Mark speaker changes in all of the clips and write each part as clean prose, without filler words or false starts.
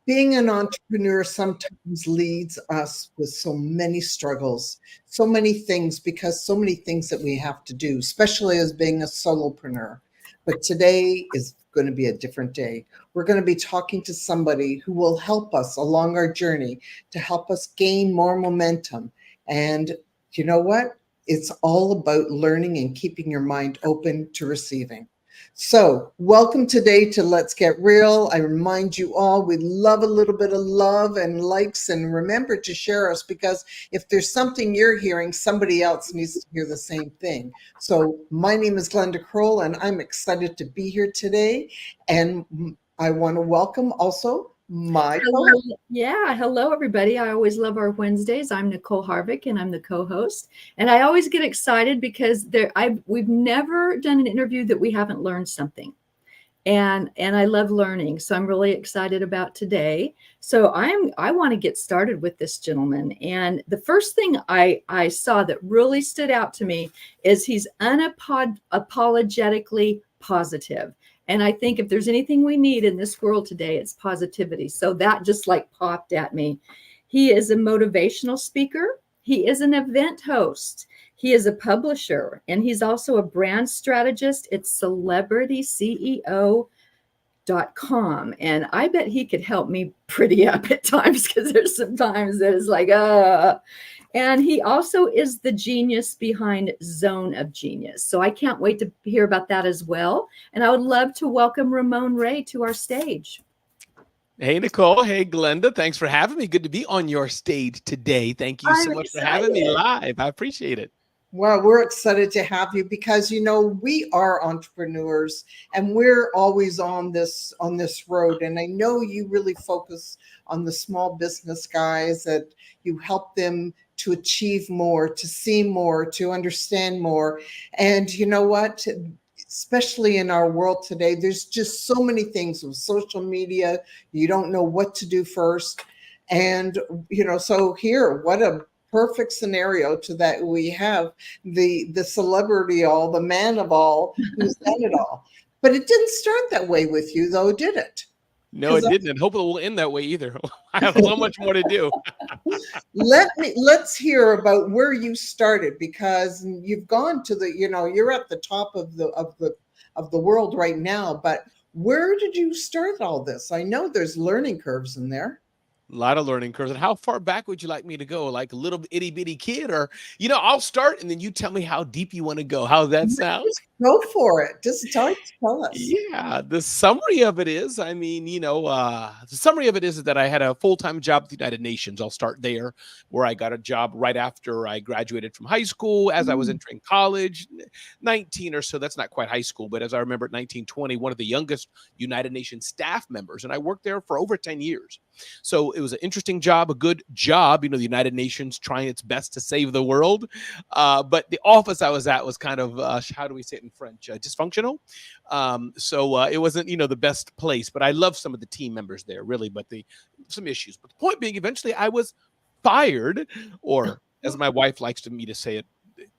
Speaker 1: Being an entrepreneur sometimes leads us with so many struggles, so many things, because so many things that we have to do, especially as being a solopreneur. But today is going to be a different day. We're going to be talking to somebody who will help us along our journey to help us gain more momentum. And you know what? It's all about learning and keeping your mind open to receiving. So, welcome today to Let's Get Real. I remind you all, we love a little bit of love and likes, and remember to share us, because if there's something you're hearing, somebody else needs to hear the same thing. So, my name is Glenda Kroll, and I'm excited to be here today. And I want to welcome also my co.
Speaker 2: Hello. Yeah, hello everybody. I always love our Wednesdays. I'm Nicole Harvick and I'm the co-host. And I always get excited because we've never done an interview that we haven't learned something. And I love learning. So I'm really excited about today. So I want to get started with this gentleman. And the first thing I saw that really stood out to me is he's unapologetically positive. And I think if there's anything we need in this world today, it's positivity. So that just like popped at me. He is a motivational speaker. He is an event host. He is a publisher, and he's also a brand strategist. It's Celebrity CEO .com, and I bet he could help me pretty up at times, because there's some times that it's like and he also is the genius behind Zone of Genius. So I can't wait to hear about that as well. And I would love to welcome Ramon Ray to our stage.
Speaker 3: Hey, Nicole. Hey, Glenda. Thanks for having me. Good to be on your stage today. Thank you so
Speaker 2: I'm
Speaker 3: much for having me
Speaker 2: excited.
Speaker 3: live. I appreciate it.
Speaker 1: Well, we're excited to have you, because we are entrepreneurs and we're always on this road. And I know you really focus on the small business guys, that you help them to achieve more, to see more, to understand more. And you know what? Especially in our world today, there's just so many things with social media. You don't know what to do first. And so here, what a perfect scenario to that we have the celebrity all, the man of all, who's done it all. But it didn't start that way with you, though, did it?
Speaker 3: No,
Speaker 1: Because
Speaker 3: it didn't. And hope it will end that way either. I have so much more to do.
Speaker 1: let's hear about where you started, because you've gone to you're at the top of the world right now. But where did you start all this? I know there's learning curves in there.
Speaker 3: A lot of learning curves. And how far back would you like me to go? Like a little itty bitty kid, or I'll start and then you tell me how deep you want to go. How's that sound?
Speaker 1: Just go for it. Just tell us.
Speaker 3: Yeah, the summary of it is, the summary of it is that I had a full-time job at the United Nations. I'll start there, where I got a job right after I graduated from high school, as I was
Speaker 1: Mm.
Speaker 3: entering college, 19 or so. That's not quite high school, but as I remember at 19, 20, one of the youngest United Nations staff members. And I worked there for over 10 years. So it was an interesting job, a good job, the United Nations trying its best to save the world. But the office I was at was kind of, how do we say it in French, dysfunctional. So it wasn't, the best place, but I love some of the team members there, really, but some issues. But the point being, eventually I was fired, or as my wife likes me to say it,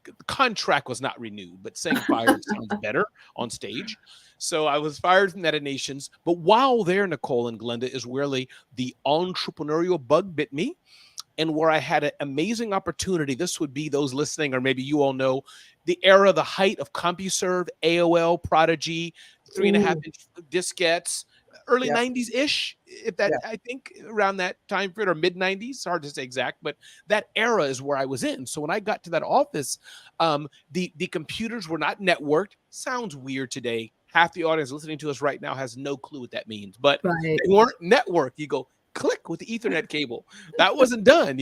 Speaker 3: the contract was not renewed, but saying fired sounds better on stage. So I was fired from United Nations. But while there, Nicole and Glenda, is really the entrepreneurial bug bit me, and where I had an amazing opportunity. This would be those listening, or maybe you all know, the era, the height of CompuServe, AOL, Prodigy, 3.5-inch diskettes, early
Speaker 1: Yeah,
Speaker 3: 90s-ish, if that,
Speaker 1: yeah.
Speaker 3: I think around that time period, or mid 90s, hard to say exact, but that era is where I was in. So when I got to that office, the computers were not networked. Sounds weird today. Half the audience listening to us right now has no clue what that means, but
Speaker 2: Right.
Speaker 3: they weren't networked. You go, click with the Ethernet cable. That wasn't done.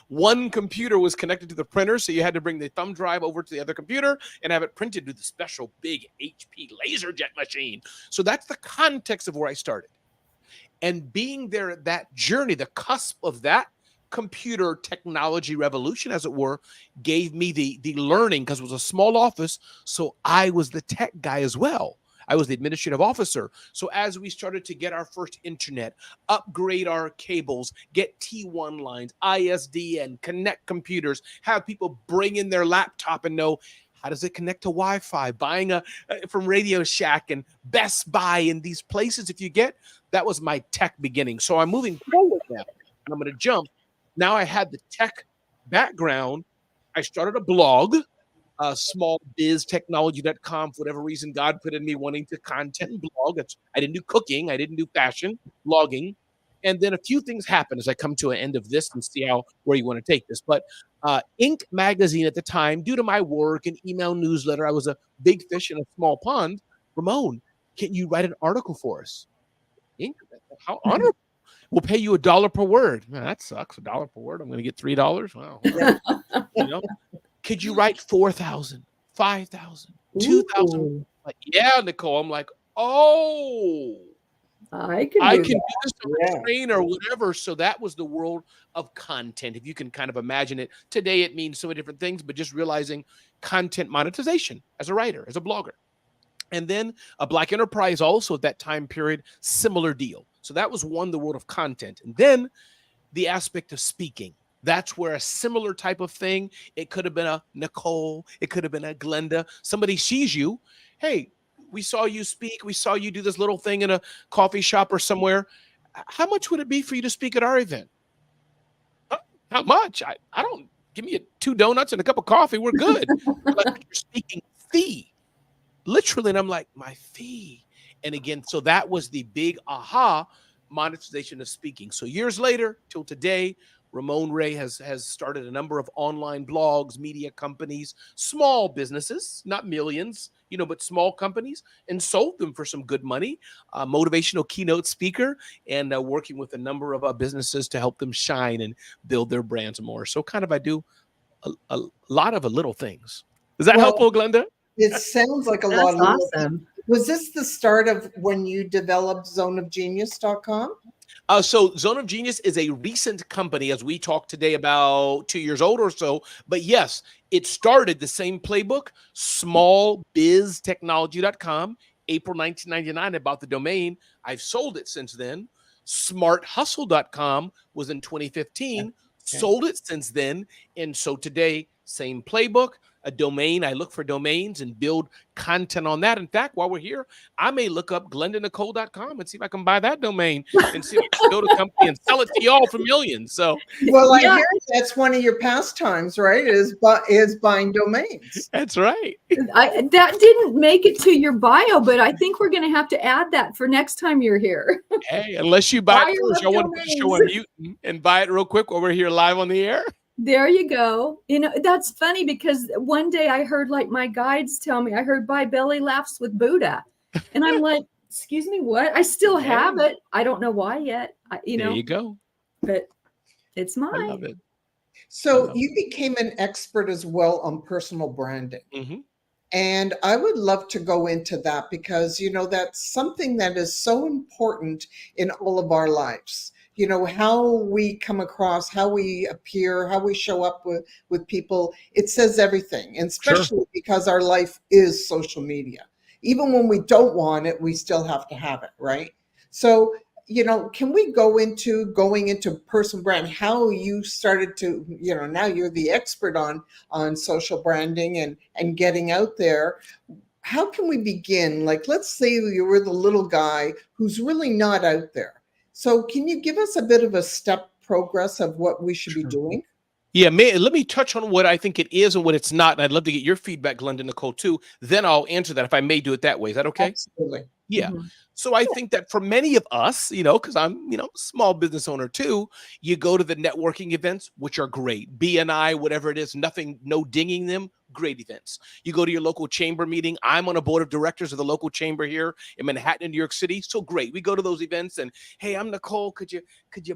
Speaker 3: One computer was connected to the printer, so you had to bring the thumb drive over to the other computer and have it printed to the special big HP LaserJet machine. So that's the context of where I started. And being there at that journey, the cusp of that computer technology revolution, as it were, gave me the learning, because it was a small office. So I was the tech guy as well. I was the administrative officer. So as we started to get our first internet, upgrade our cables, get T1 lines, ISDN, connect computers, have people bring in their laptop and know, How does it connect to Wi-Fi? Buying from Radio Shack and Best Buy and these places. If you get, that was my tech beginning. So I'm moving forward now, and I'm going to jump. Now I had the tech background. I started a blog, smallbiztechnology.com. For whatever reason, God put in me wanting to content and blog. I didn't do cooking. I didn't do fashion, blogging. And then a few things happened as I come to an end of this and see where you want to take this. But Inc. magazine at the time, due to my work and email newsletter, I was a big fish in a small pond. Ramon, can you write an article for us? Inc. How honorable. We'll pay you $1 per word. Man, that sucks. $1 per word. I'm going to get $3. Wow. You know, could you write 4,000, 5,000, 2,000? Like, yeah, Nicole. I'm like, oh, I can do this on a train or whatever. So that was the world of content. If you can kind of imagine it. Today, it means so many different things, but just realizing content monetization as a writer, as a blogger. And then a Black Enterprise also at that time period, similar deal. So that was the world of content. And then the aspect of speaking. That's where a similar type of thing, it could have been a Nicole, it could have been a Glenda. Somebody sees you, hey, we saw you speak, we saw you do this little thing in a coffee shop or somewhere. How much would it be for you to speak at our event? How much? I don't, give me 2 donuts and a cup of coffee, we're good. Like, you're speaking fee. Literally, and I'm like, my fee. And again, so that was the big aha monetization of speaking. So years later till today, Ramon Ray has started a number of online blogs, media companies, small businesses, not millions, but small companies, and sold them for some good money. Motivational keynote speaker, and working with a number of businesses to help them shine and build their brands more. So kind of I do a lot of little things. Is that helpful, Glenda?
Speaker 1: It sounds like a lot of awesome. Was this the start of when you developed zoneofgenius.com?
Speaker 3: So Zone of Genius is a recent company, as we talk today, about 2 years old or so. But yes, it started the same playbook, smallbiztechnology.com, April 1999. I bought the domain. I've sold it since then. Smarthustle.com was in 2015. Sold it since then. And so today, same playbook. A domain. I look for domains and build content on that. In fact, while we're here, I may look up glendanicole.com and see if I can buy that domain and see if I can build a company and sell it to y'all for millions. So,
Speaker 1: well, I hear that's one of your pastimes, right? Is buying domains.
Speaker 3: That's right.
Speaker 2: That didn't make it to your bio, but I think we're going to have to add that for next time you're here.
Speaker 3: Hey, unless you buy it first, I want to show on mute and buy it real quick while we're here live on the air.
Speaker 2: There you go. That's funny because one day I heard like my guides tell me, I heard buy belly laughs with Buddha. And I'm like, excuse me, what? I still have it. I don't know why yet. There
Speaker 3: you go.
Speaker 2: But it's mine.
Speaker 3: I love it.
Speaker 1: So you became an expert as well on personal branding.
Speaker 3: Mm-hmm.
Speaker 1: And I would love to go into that because, that's something that is so important in all of our lives. How we come across, how we appear, how we show up with people, it says everything. And especially because our life is social media. Even when we don't want it, we still have to have it, right? So, can we go into going into personal brand, how you started to, now you're the expert on social branding and getting out there. How can we begin? Like, let's say you were the little guy who's really not out there. So can you give us a bit of a step progress of what we should be doing?
Speaker 3: Yeah, let me touch on what I think it is and what it's not. And I'd love to get your feedback, Glenda, Nicole, too. Then I'll answer that if I may do it that way. Is that okay?
Speaker 1: Absolutely.
Speaker 3: Yeah. Mm-hmm. So I think that for many of us, because I'm, a small business owner too, you go to the networking events, which are great. BNI, whatever it is, no dinging them. Great events. You go to your local chamber meeting. I'm on a board of directors of the local chamber here in Manhattan, in New York City. So great. We go to those events and, hey, I'm Nicole. Could you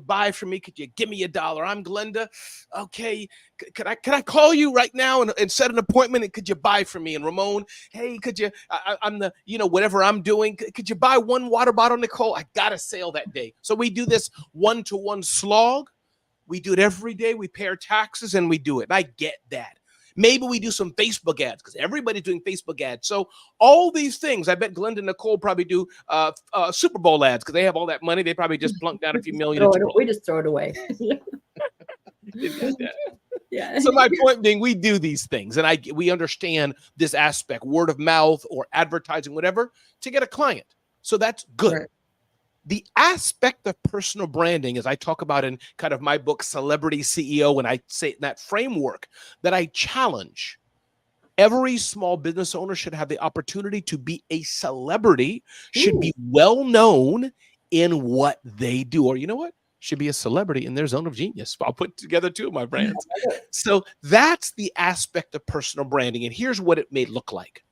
Speaker 3: buy from me? Could you give me $1? I'm Glenda. Okay. Could I call you right now and set an appointment? And could you buy from me? And Ramon, hey, could you, I'm the, whatever I'm doing. Could you buy one water bottle, Nicole? I got a sale that day. So we do this one-to-one slog. We do it every day. We pay our taxes and we do it. And I get that. Maybe we do some Facebook ads because everybody's doing Facebook ads. So all these things, I bet Glenda and Nicole probably do Super Bowl ads because they have all that money. They probably just plunk down a few million.
Speaker 2: We just throw it away. Yeah.
Speaker 3: So my point being, we do these things, and we understand this aspect, word of mouth or advertising, whatever, to get a client. So that's good.
Speaker 1: Right.
Speaker 3: The aspect of personal branding, as I talk about in kind of my book, Celebrity CEO, and I say in that framework that I challenge, every small business owner should have the opportunity to be a celebrity, should be well known in what they do. Or you know what? Should be a celebrity in their zone of genius. I'll put together two of my brands. So that's the aspect of personal branding. And here's what it may look like.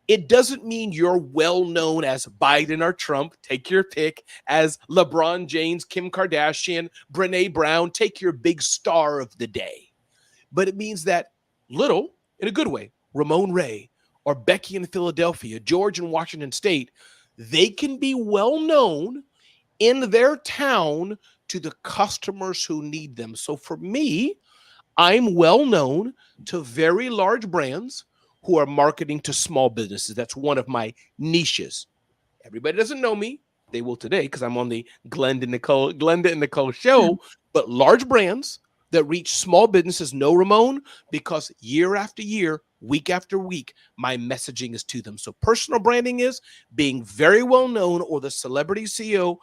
Speaker 3: It doesn't mean you're well known as Biden or Trump, take your pick, as LeBron James, Kim Kardashian, Brene Brown, take your big star of the day. But it means that little, in a good way, Ramon Ray or Becky in Philadelphia, George in Washington State, they can be well known in their town to the customers who need them. So for me, I'm well known to very large brands who are marketing to small businesses. That's one of my niches. Everybody doesn't know me. They will today because I'm on the Glenda and Nicole show. But large brands that reach small businesses know Ramon because year after year, week after week, my messaging is to them. So personal branding is being very well known, or the celebrity CEO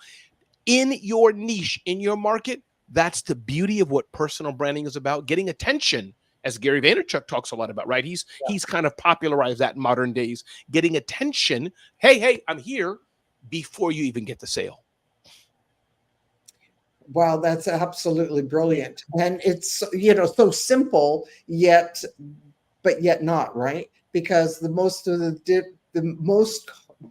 Speaker 3: in your niche, in your market. That's the beauty of what personal branding is about, getting attention, as Gary Vaynerchuk talks a lot about, right? He's kind of popularized that in modern days, getting attention. Hey, I'm here before you even get the sale.
Speaker 1: Wow, that's absolutely brilliant. And it's, so simple, but yet not, right? Because the most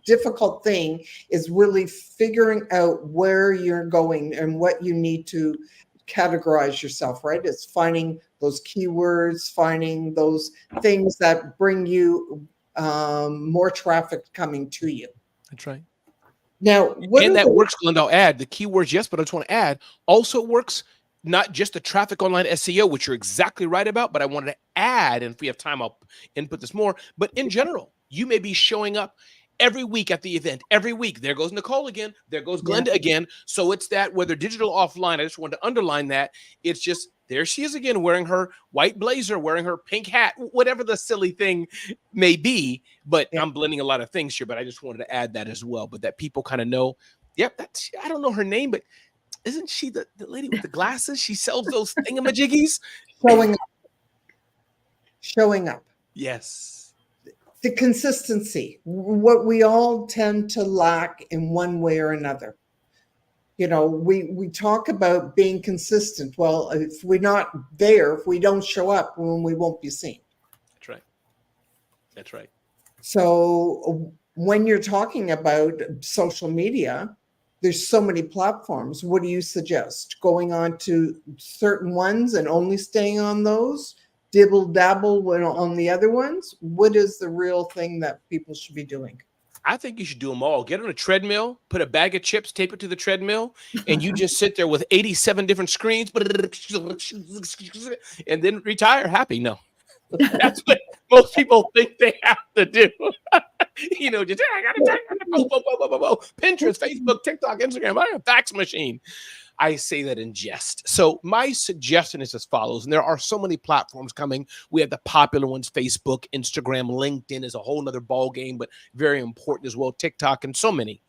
Speaker 1: difficult thing is really figuring out where you're going and what you need to categorize yourself, right? It's finding those keywords, finding those things that bring you more traffic coming to you.
Speaker 3: That's right.
Speaker 1: Now,
Speaker 3: and that works, Glenda. I'll add the keywords, yes, but I just want to add, also works not just the traffic online SEO, which you're exactly right about, but I wanted to add, and if we have time, I'll input this more, but in general, you may be showing up every week at the event, every week. There goes Nicole again. There goes Glenda again. So it's that, whether digital offline, I just wanted to underline that. It's just, there she is again, wearing her white blazer, wearing her pink hat, whatever the silly thing may be. But I'm blending a lot of things here, but I just wanted to add that as well. But that people kind of know, yep, that's, I don't know her name, but isn't she the lady with the glasses? She sells those thingamajiggies.
Speaker 1: Showing up.
Speaker 3: Yes.
Speaker 1: The consistency, what we all tend to lack in one way or another. We talk about being consistent. Well, if we're not there, if we don't show up, then we won't be seen.
Speaker 3: That's right. That's right.
Speaker 1: So when you're talking about social media, there's so many platforms. What do you suggest? Going on to certain ones and only staying on those? Dibble dabble on the other ones? What is the real thing that people should be doing?
Speaker 3: I think you should do them all. Get on a treadmill, put a bag of chips, tape it to the treadmill, and you just sit there with 87 different screens, and then retire happy. No, that's what most people think they have to do. Just I gotta Pinterest, Facebook, TikTok, Instagram. I have a fax machine. I say that in jest. So my suggestion is as follows, and there are so many platforms coming. We have the popular ones, Facebook, Instagram, LinkedIn is a whole nother ball game, but very important as well, TikTok, and so many.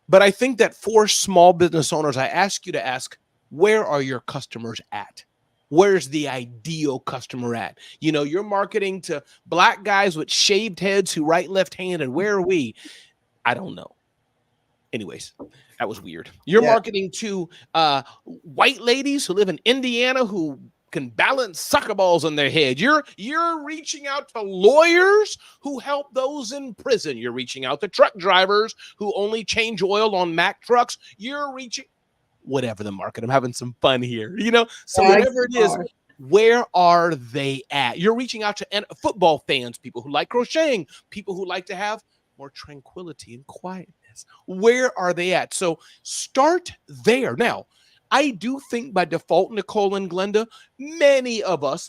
Speaker 3: But I think that for small business owners, I ask you to ask, where are your customers at? Where's the ideal customer at? You're marketing to black guys with shaved heads who write left-handed. Where are we? I don't know. Anyways, that was weird. You're marketing to white ladies who live in Indiana who can balance soccer balls on their head. You're reaching out to lawyers who help those in prison. You're reaching out to truck drivers who only change oil on Mack trucks. You're reaching whatever the market. I'm having some fun here. So whatever it is, where are they at? You're reaching out to football fans, people who like crocheting, people who like to have more tranquility and quietness. Where are they at? So start there. Now, I do think by default, Nicole and Glenda,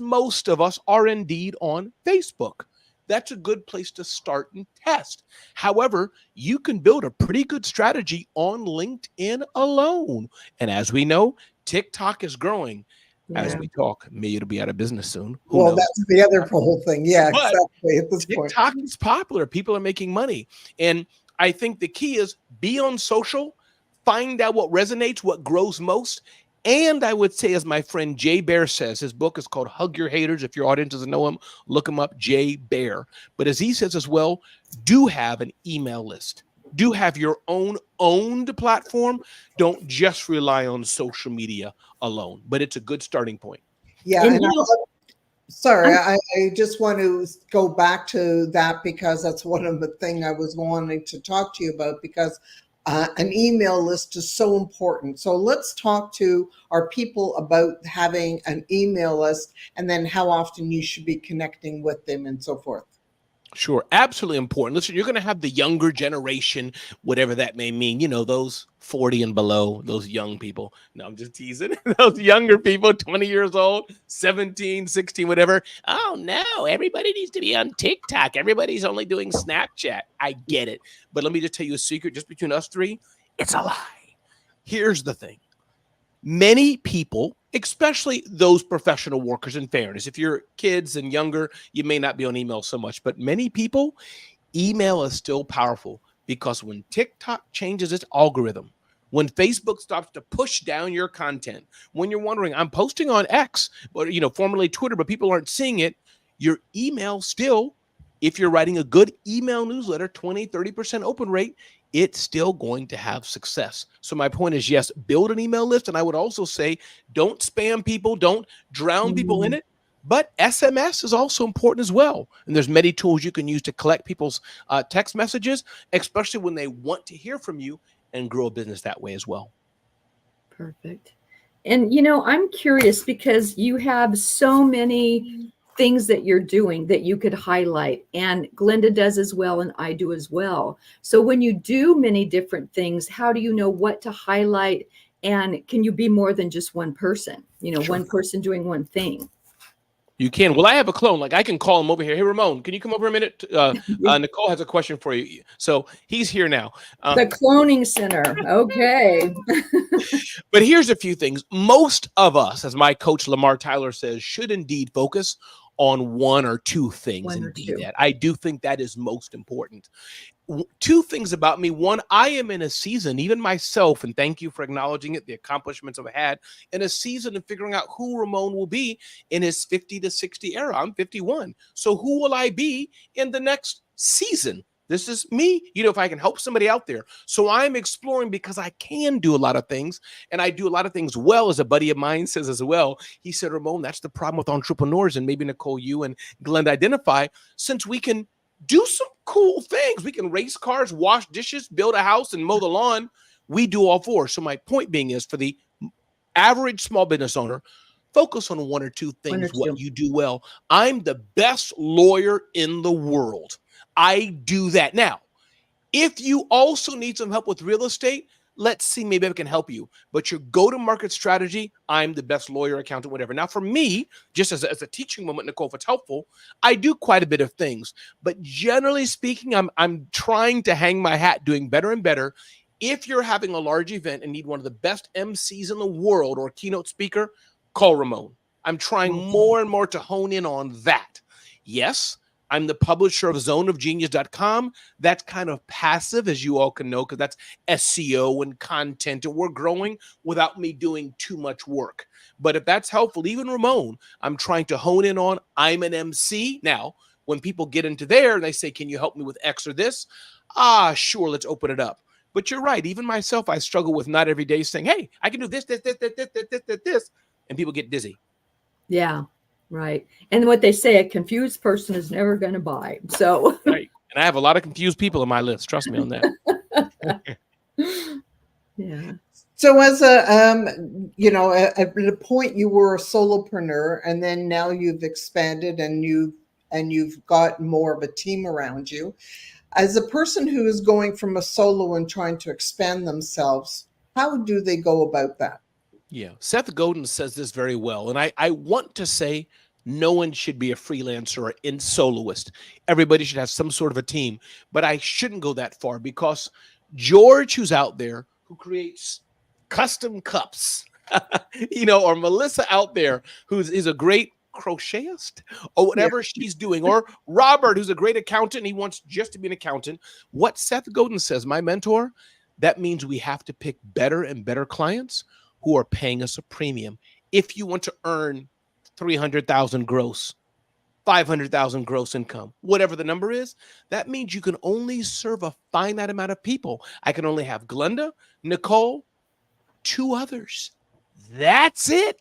Speaker 3: most of us are indeed on Facebook. That's a good place to start and test. However, you can build a pretty good strategy on LinkedIn alone. And as we know, TikTok is growing. As
Speaker 2: Yeah.
Speaker 3: we talk, maybe it'll be out of business soon. Who
Speaker 1: Well,
Speaker 3: knows?
Speaker 1: that's the other whole thing. Yeah,
Speaker 3: But
Speaker 1: exactly. At this point.
Speaker 3: TikTok is popular. People are making money. And I think the key is be on social, find out what resonates, what grows most. And I would say, as my friend Jay Bear says, his book is called Hug Your Haters. If your audience doesn't know him, look him up, Jay Bear. But as he says as well, do have an email list. Do have your own owned platform. Don't just rely on social media alone, but it's a good starting point.
Speaker 1: Yeah,
Speaker 2: And
Speaker 1: and sorry, I just want to go back to that because that's one of the things I was wanting to talk to you about because an email list is so important. So let's talk to our people about having an email list and then how often you should be connecting with them and so forth.
Speaker 3: Sure, absolutely important. Listen, you're going to have the younger generation, whatever that may mean, those 40 and below, those young people. No, I'm just teasing. Those younger people, 20 years old, 17, 16, whatever. Oh, no, everybody needs to be on TikTok. Everybody's only doing Snapchat. I get it. But let me just tell you a secret just between us three. It's a lie. Here's the thing. Many people, especially those professional workers, in fairness, if you're kids and younger, you may not be on email so much, but many people, email is still powerful because when TikTok changes its algorithm, when Facebook stops to push down your content, when you're wondering, I'm posting on X, but formerly Twitter, but people aren't seeing it, your email still, if you're writing a good email newsletter, 20, 30% open rate, it's still going to have success. So my point is, yes, build an email list. And I would also say, don't spam people, don't drown people in it. But SMS is also important as well. And there's many tools you can use to collect people's text messages, especially when they want to hear from you and grow a business that way as well.
Speaker 2: Perfect. And, I'm curious because you have so many things that you're doing that you could highlight, and Glenda does as well, and I do as well. So when you do many different things, how do you know what to highlight? And can you be more than just one person,
Speaker 3: Sure.
Speaker 2: one person doing one thing?
Speaker 3: You can. Well, I have a clone. Like I can call him over here. Hey, Ramon, can you come over a minute? Nicole has a question for you. So he's here now.
Speaker 2: The cloning center. Okay.
Speaker 3: But here's a few things. Most of us, as my coach Lamar Tyler says, should indeed focus on one or two things and be that. I do think that is most important. Two things about me. One, I am in a season, even myself, and thank you for acknowledging it, the accomplishments I've had, in a season of figuring out who Ramon will be in his 50 to 60 era. I'm 51. So who will I be in the next season? This is me, if I can help somebody out there. So I'm exploring because I can do a lot of things, and I do a lot of things well, as a buddy of mine says as well. He said, Ramon, that's the problem with entrepreneurs, and maybe Nicole, you and Glenda identify, since we can do some cool things. We can race cars, wash dishes, build a house, and mow the lawn. We do all four. So my point being is, for the average small business owner, focus on one or two things, what you do well. I'm the best lawyer in the world. I do that. Now, if you also need some help with real estate, let's see, maybe I can help you. But your go-to-market strategy, I'm the best lawyer, accountant, whatever. Now, for me, just as a teaching moment, Nicole, if it's helpful, I do quite a bit of things. But generally speaking, I'm trying to hang my hat doing better and better. If you're having a large event and need one of the best MCs in the world or a keynote speaker, call Ramon. I'm trying more and more to hone in on that. Yes, I'm the publisher of zoneofgenius.com. That's kind of passive, as you all can know, because that's SEO and content, and we're growing without me doing too much work. But if that's helpful, even Ramon, I'm trying to hone in on, I'm an MC. Now, when people get into there and they say, can you help me with X or this? Sure, let's open it up. But you're right. Even myself, I struggle with not every day saying, hey, I can do this, and people get dizzy.
Speaker 2: Yeah. Right. And what they say, a confused person is never going to buy. So,
Speaker 3: right. And I have a lot of confused people on my list. Trust me on that.
Speaker 2: Yeah.
Speaker 1: So as at the point you were a solopreneur, and then now you've expanded and you've got more of a team around you. As a person who is going from a solo and trying to expand themselves, how do they go about that?
Speaker 3: Yeah. Seth Godin says this very well. And I want to say no one should be a freelancer or in soloist. Everybody should have some sort of a team. But I shouldn't go that far, because George, who's out there, who creates custom cups, or Melissa out there is a great crochetist or whatever she's doing, or Robert, who's a great accountant, he wants just to be an accountant. What Seth Godin says, my mentor, that means we have to pick better and better clients who are paying us a premium. If you want to earn 300,000 gross, 500,000 gross income, whatever the number is, that means you can only serve a finite amount of people. I can only have Glenda, Nicole, 2 others. That's it.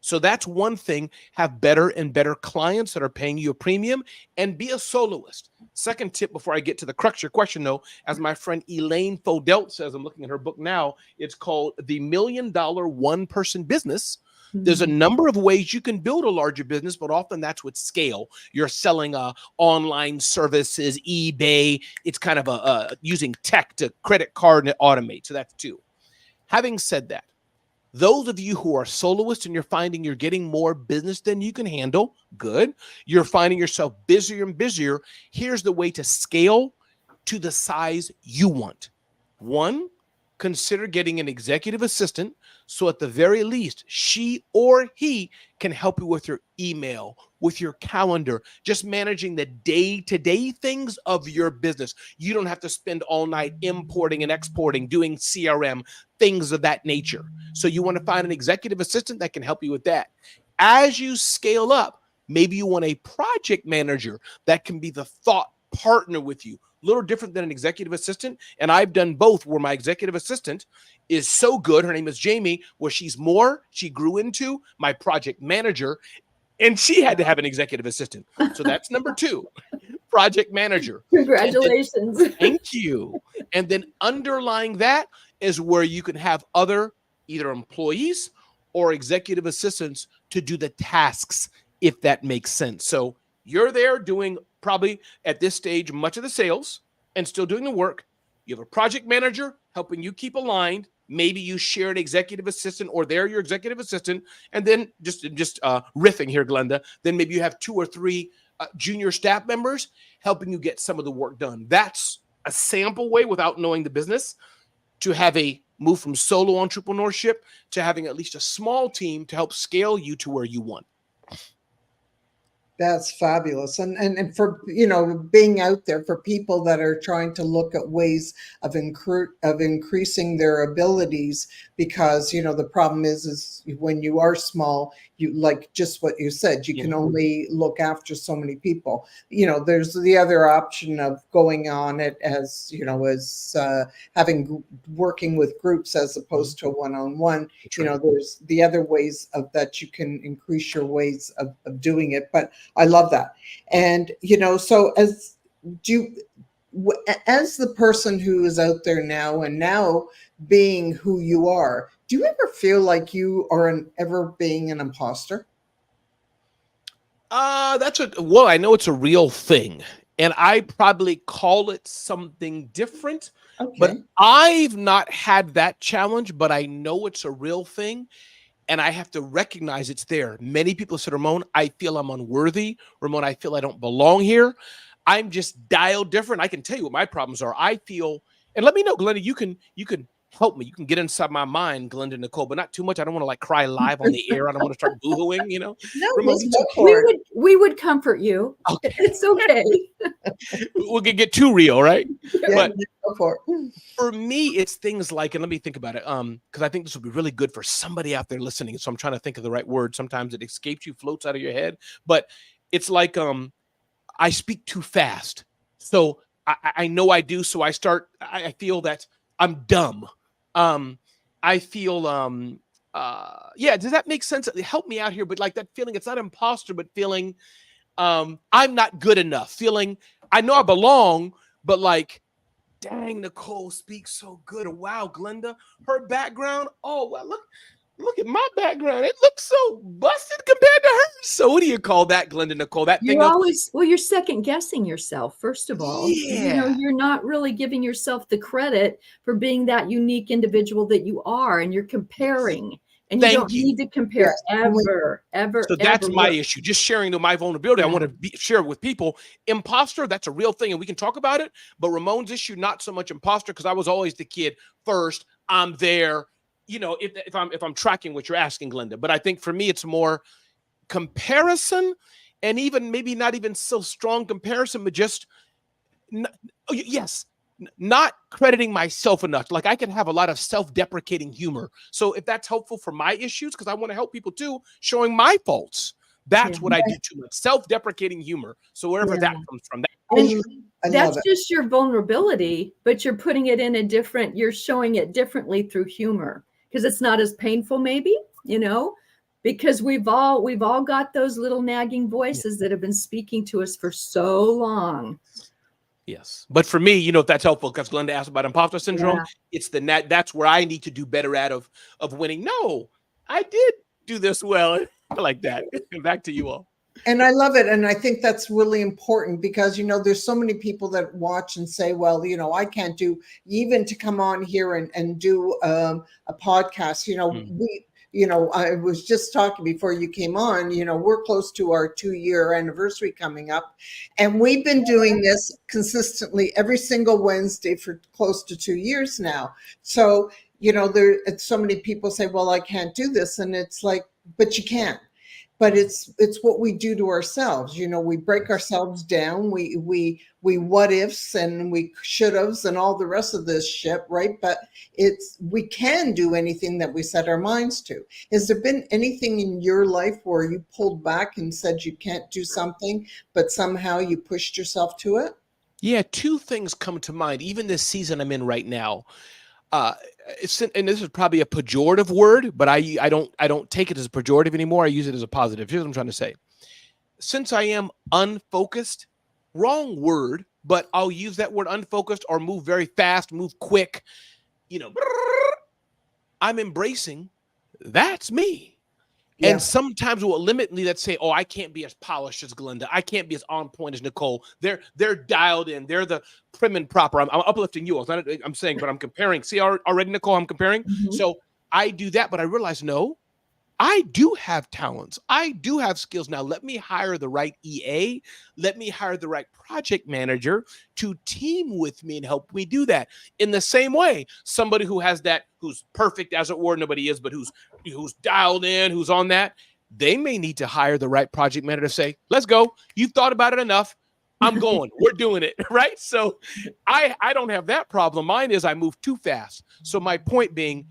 Speaker 3: So that's one thing. Have better and better clients that are paying you a premium, and be a soloist. Second tip before I get to the crux of your question, though, as my friend Elaine Fodelt says, I'm looking at her book now. It's called The $1 Million One-Person Business. There's a number of ways you can build a larger business, but often that's with scale. You're selling online services, eBay. It's kind of using tech to credit card and automate. So that's 2. Having said that, those of you who are soloists and you're finding you're getting more business than you can handle, good. You're finding yourself busier and busier. Here's the way to scale to the size you want. 1, consider getting an executive assistant, so at the very least, she or he can help you with your email, with your calendar, just managing the day-to-day things of your business. You don't have to spend all night importing and exporting, doing CRM, things of that nature. So you want to find an executive assistant that can help you with that. As you scale up, maybe you want a project manager that can be the thought partner with you. A little different than an executive assistant. And I've done both, where my executive assistant is so good. Her name is Jamie, where she grew into my project manager, and she had to have an executive assistant. So that's number 2, project manager.
Speaker 2: Congratulations.
Speaker 3: Thank you. And then underlying that is where you can have other either employees or executive assistants to do the tasks, if that makes sense. So you're there doing probably at this stage much of the sales and still doing the work. You have a project manager helping you keep aligned. Maybe you share an executive assistant, or they're your executive assistant. And then just riffing here, Glenda, then maybe you have 2 or 3 junior staff members helping you get some of the work done. That's a sample way, without knowing the business, to have a move from solo entrepreneurship to having at least a small team to help scale you to where you want.
Speaker 1: That's fabulous. And for, being out there for people that are trying to look at ways of increasing their abilities, because, the problem is when you are small, you, like just what you said, you can only look after so many people. There's the other option of going on it as, working with groups as opposed to a one-on-one. There's the other ways that you can increase your ways of doing it. But I love that. And, so as the person who is out there now, and now being who you are, do you ever feel like you are ever being an imposter?
Speaker 3: I know it's a real thing, and I probably call it something different. Okay. But I've not had that challenge, but I know it's a real thing. And I have to recognize it's there. Many people said, Ramon, I feel I'm unworthy. Ramon, I feel I don't belong here. I'm just dialed different. I can tell you what my problems are. I feel, and let me know, Glenda, you can help me. You can get inside my mind, Glenda, Nicole, but not too much. I don't want to cry live on the air. I don't want to start boohooing,
Speaker 1: No,
Speaker 3: Ramon,
Speaker 2: we would comfort you. Okay. It's okay.
Speaker 3: We could get too real, right?
Speaker 1: Yeah,
Speaker 3: but for me, it's things like, and let me think about it, because I think this will be really good for somebody out there listening. So I'm trying to think of the right word. Sometimes it escapes you, floats out of your head, but it's like I speak too fast. So I know I do. So I feel that I'm dumb. I feel, does that make sense? Help me out here. But like that feeling, it's not imposter, but feeling I'm not good enough. Feeling I know I belong, but like, dang, Nicole speaks so good. Wow, Glenda, her background. Oh, well, look at my background. It looks so busted compared to hers. So what do you call that, Glenda, Nicole? That thing
Speaker 2: you're second guessing yourself, first of all.
Speaker 3: Yeah.
Speaker 2: You're not really giving yourself the credit for being that unique individual that you are, and you're comparing. And you don't need to compare ever.
Speaker 3: So that's my issue. Just sharing to my vulnerability. I want to share it with people. Imposter, that's a real thing, and we can talk about it. But Ramon's issue, not so much imposter, because I was always the kid first. I'm there. if I'm tracking what you're asking, Glenda, but I think for me, it's more comparison, and even maybe not even so strong comparison, but just not crediting myself enough. Like, I can have a lot of self-deprecating humor. So if that's helpful for my issues, because I want to help people too, showing my faults. That's what I do too much. Self-deprecating humor. So wherever that comes from,
Speaker 2: that's just your vulnerability, but you're putting it in you're showing it differently through humor, because it's not as painful, maybe, because we've all got those little nagging voices that have been speaking to us for so long.
Speaker 3: Yes. But for me, if that's helpful, because Glenda asked about imposter syndrome, it's that's where I need to do better of winning. No, I did do this well. Like that. Back to you all.
Speaker 1: And I love it. And I think that's really important because, there's so many people that watch and say, well, I can't do, even to come on here and do a podcast, I was just talking before you came on, we're close to our 2-year anniversary coming up. And we've been doing this consistently every single Wednesday for close to 2 years now. So, so many people say, well, I can't do this. And it's like, but you can. But it's what we do to ourselves. We break ourselves down. We what ifs and we should haves and all the rest of this shit, right? But we can do anything that we set our minds to. Has there been anything in your life where you pulled back and said you can't do something, but somehow you pushed yourself to it?
Speaker 3: Yeah, 2 things come to mind. Even this season I'm in right now. And this is probably a pejorative word, but I don't take it as a pejorative anymore. I use it as a positive. Here's what I'm trying to say. Since I am unfocused, wrong word, but I'll use that word unfocused or move very fast, move quick, I'm embracing that's me. Yeah. And sometimes it will limit me that say, oh, I can't be as polished as Glenda. I can't be as on point as Nicole. They're dialed in. They're the prim and proper. I'm uplifting you. I'm saying, but I'm comparing. See already, Nicole, I'm comparing. Mm-hmm. So I do that, but I realize, no, I do have talents. I do have skills. Now let me hire the right EA. Let me hire the right project manager to team with me and help me do that. In the same way, somebody who has that, who's perfect as it were, nobody is, but who's dialed in, who's on that, they may need to hire the right project manager to say, let's go. You've thought about it enough. I'm going. We're doing it, right? So I don't have that problem. Mine is I move too fast. So my point being,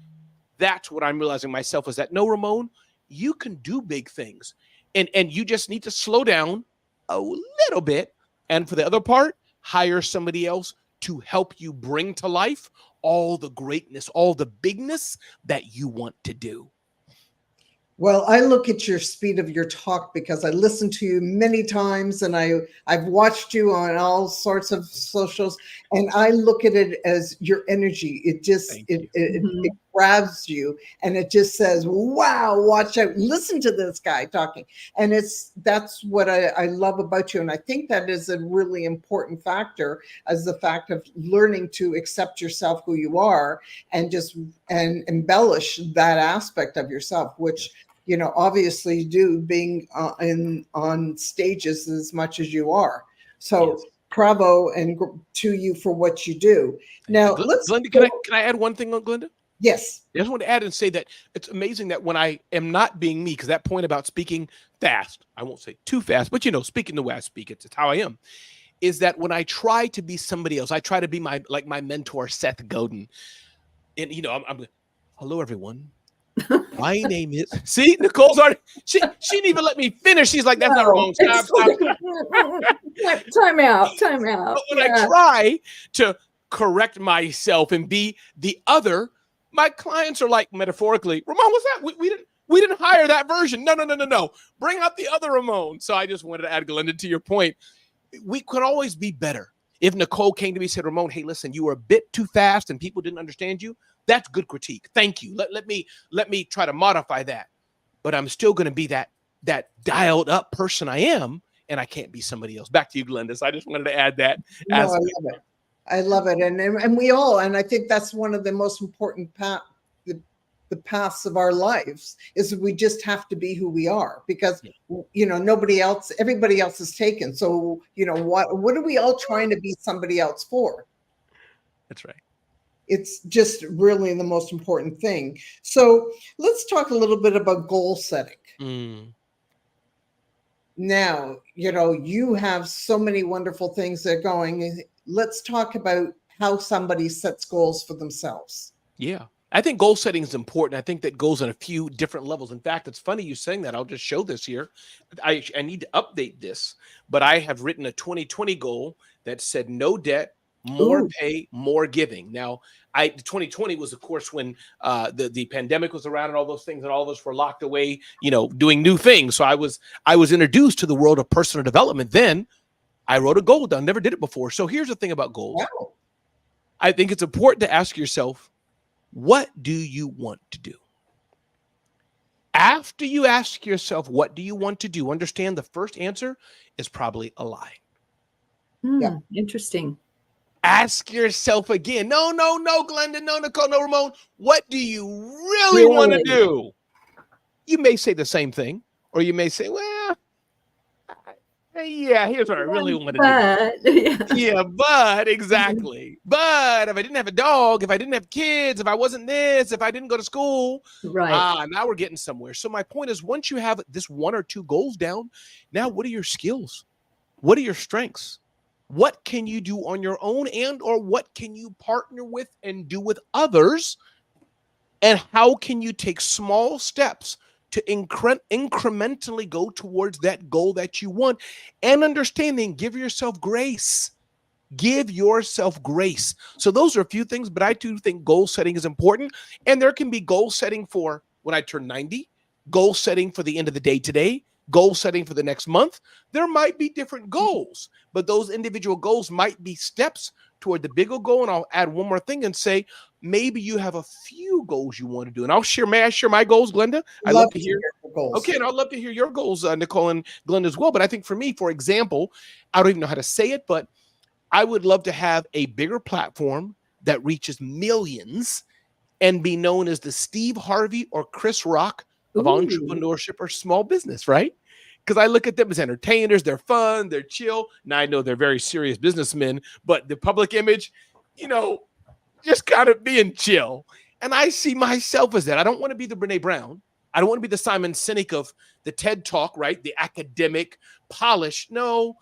Speaker 3: that's what I'm realizing myself is that, no, Ramon, you can do big things. And you just need to slow down a little bit. And for the other part, hire somebody else to help you bring to life all the greatness, all the bigness that you want to do.
Speaker 1: Well, I look at your speed of your talk because I listen to you many times and I've watched you on all sorts of socials, and I look at it as your energy. It just, it grabs you and it just says, wow, watch out, listen to this guy talking. And that's what I love about you. And I think that is a really important factor, as the fact of learning to accept yourself, who you are, and embellish that aspect of yourself, which obviously do, being on stages as much as you are. So yes. Bravo and to you for what you do. Now,
Speaker 3: Glenda, can I add one thing on Glenda?
Speaker 1: Yes.
Speaker 3: I just want to add and say that it's amazing that when I am not being me, because that point about speaking fast, I won't say too fast, but speaking the way I speak, it's how I am, is that when I try to be somebody else, I try to be my mentor, Seth Godin. And, I'm hello, everyone. My name is, see, Nicole's already, she didn't even let me finish. She's like, that's not Ramon. Stop.
Speaker 2: Time out.
Speaker 3: But when I try to correct myself and be the other, my clients are like, metaphorically, Ramon, what's that? We didn't hire that version. No. Bring out the other Ramon. So I just wanted to add, Glenda, to your point. We could always be better. If Nicole came to me and said, Ramon, hey, listen, you were a bit too fast and people didn't understand you, that's good critique. Thank you. Let me try to modify that. But I'm still going to be that dialed up person I am, and I can't be somebody else. Back to you, Glenda. So I just wanted to add that.
Speaker 1: No, I love it. I love it. And we all, and I think that's one of the most important the paths of our lives, is we just have to be who we are, because everybody else is taken. So what are we all trying to be somebody else for?
Speaker 3: That's right.
Speaker 1: It's just really the most important thing. So let's talk a little bit about goal setting. Now, you have so many wonderful things that are going. Let's talk about how somebody sets goals for themselves.
Speaker 3: Yeah. I think goal setting is important. I think that goes on a few different levels. In fact, it's funny you saying that. I'll just show this here. I need to update this, but I have written a 2020 goal that said no debt, more
Speaker 1: Ooh.
Speaker 3: pay, more giving. Now, 2020 was, of course, when the pandemic was around and all those things, and all of us were locked away, doing new things. So I was introduced to the world of personal development. Then I wrote a goal down. Never did it before. So here's the thing about goals.
Speaker 1: Wow.
Speaker 3: I think it's important to ask yourself, what do you want to do? After you ask yourself, what do you want to do? Understand the first answer is probably a lie.
Speaker 1: Yeah.
Speaker 2: Interesting.
Speaker 3: Ask yourself again. No, Glenda, no, Nicole, no, Ramon. What do you really want to do? You may say the same thing, or you may say, well, yeah, here's what I really want to do. Yeah, but exactly. But if I didn't have a dog, if I didn't have kids, if I wasn't this, if I didn't go to school,
Speaker 2: right.
Speaker 3: Now we're getting somewhere. So my point is, once you have this one or two goals down, now what are your skills? What are your strengths? What can you do on your own, and or what can you partner with and do with others? And how can you take small steps to incrementally go towards that goal that you want? And understanding, give yourself grace. Give yourself grace. So those are a few things, but I do think goal setting is important. And there can be goal setting for when I turn 90, goal setting for the end of the day today, goal setting for the next month. There might be different goals, but those individual goals might be steps toward the bigger goal. And I'll add one more thing and say, maybe you have a few goals you want to do. And may I share my goals, Glenda? I'd love to hear
Speaker 1: your goals.
Speaker 3: Okay, and I'd love to hear your goals, Nicole and Glenda as well. But I think for me, for example, I don't even know how to say it, but I would love to have a bigger platform that reaches millions and be known as the Steve Harvey or Chris Rock of entrepreneurship or small business, right? Because I look at them as entertainers. They're fun. They're chill. Now, I know they're very serious businessmen, but the public image, just kind of being chill. And I see myself as that. I don't want to be the Brene Brown. I don't want to be the Simon Sinek of the TED Talk, right? The academic polish. No,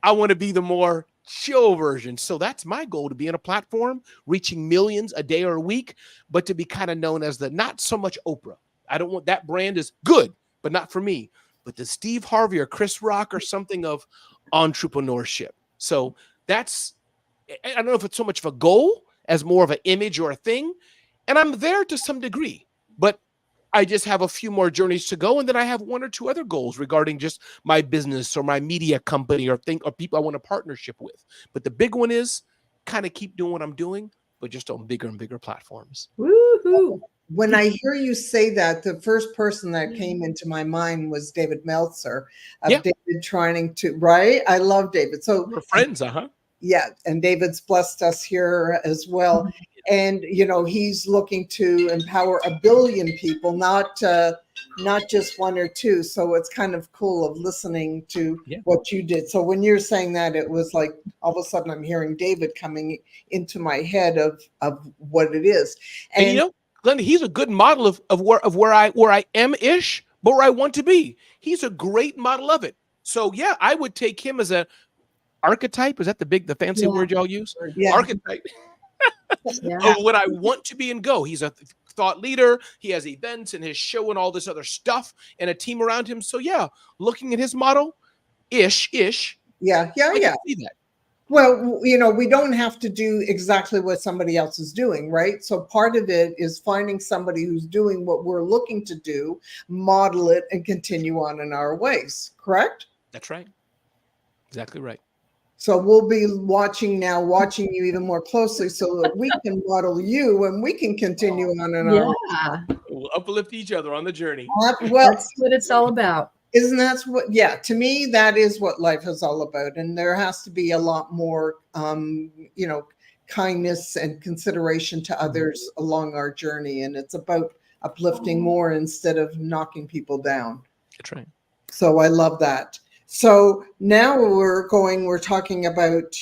Speaker 3: I want to be the more chill version. So that's my goal, to be in a platform, reaching millions a day or a week, but to be kind of known as the not so much Oprah. I don't want that brand is good, but not for me. But the Steve Harvey or Chris Rock or something of entrepreneurship. So that's, I don't know if it's so much of a goal as more of an image or a thing. And I'm there to some degree, but I just have a few more journeys to go. And then I have one or two other goals regarding just my business or my media company or people I want a partnership with. But the big one is kind of keep doing what I'm doing, but just on bigger and bigger platforms.
Speaker 2: Woohoo.
Speaker 1: When I hear you say that, the first person that came into my mind was David Meltzer of David trying to, right? I love David. So
Speaker 3: we're friends,
Speaker 1: yeah. And David's blessed us here as well. And, he's looking to empower 1 billion people, not just one or two. So it's kind of cool of listening to what you did. So when you're saying that, it was like all of a sudden I'm hearing David coming into my head of what it is.
Speaker 3: And Glenda, he's a good model of where I am-ish, but where I want to be. He's a great model of it. So yeah, I would take him as a archetype. Is that the fancy word y'all use? Yeah. Archetype of what I want to be and go. He's a thought leader. He has events and his show and all this other stuff and a team around him. So yeah, looking at his model, ish.
Speaker 1: Yeah.
Speaker 3: I can see that.
Speaker 1: Well, we don't have to do exactly what somebody else is doing, right? So part of it is finding somebody who's doing what we're looking to do, model it, and continue on in our ways, correct?
Speaker 3: That's right. Exactly right.
Speaker 1: So we'll be watching you even more closely so that we can model you and we can continue on in our
Speaker 2: ways.
Speaker 3: We'll uplift each other on the journey.
Speaker 1: Well,
Speaker 2: that's what it's all about.
Speaker 1: Isn't that what, to me, that is what life is all about. And there has to be a lot more, kindness and consideration to others along our journey. And it's about uplifting more instead of knocking people down.
Speaker 3: That's right.
Speaker 1: So I love that. So now we're talking about,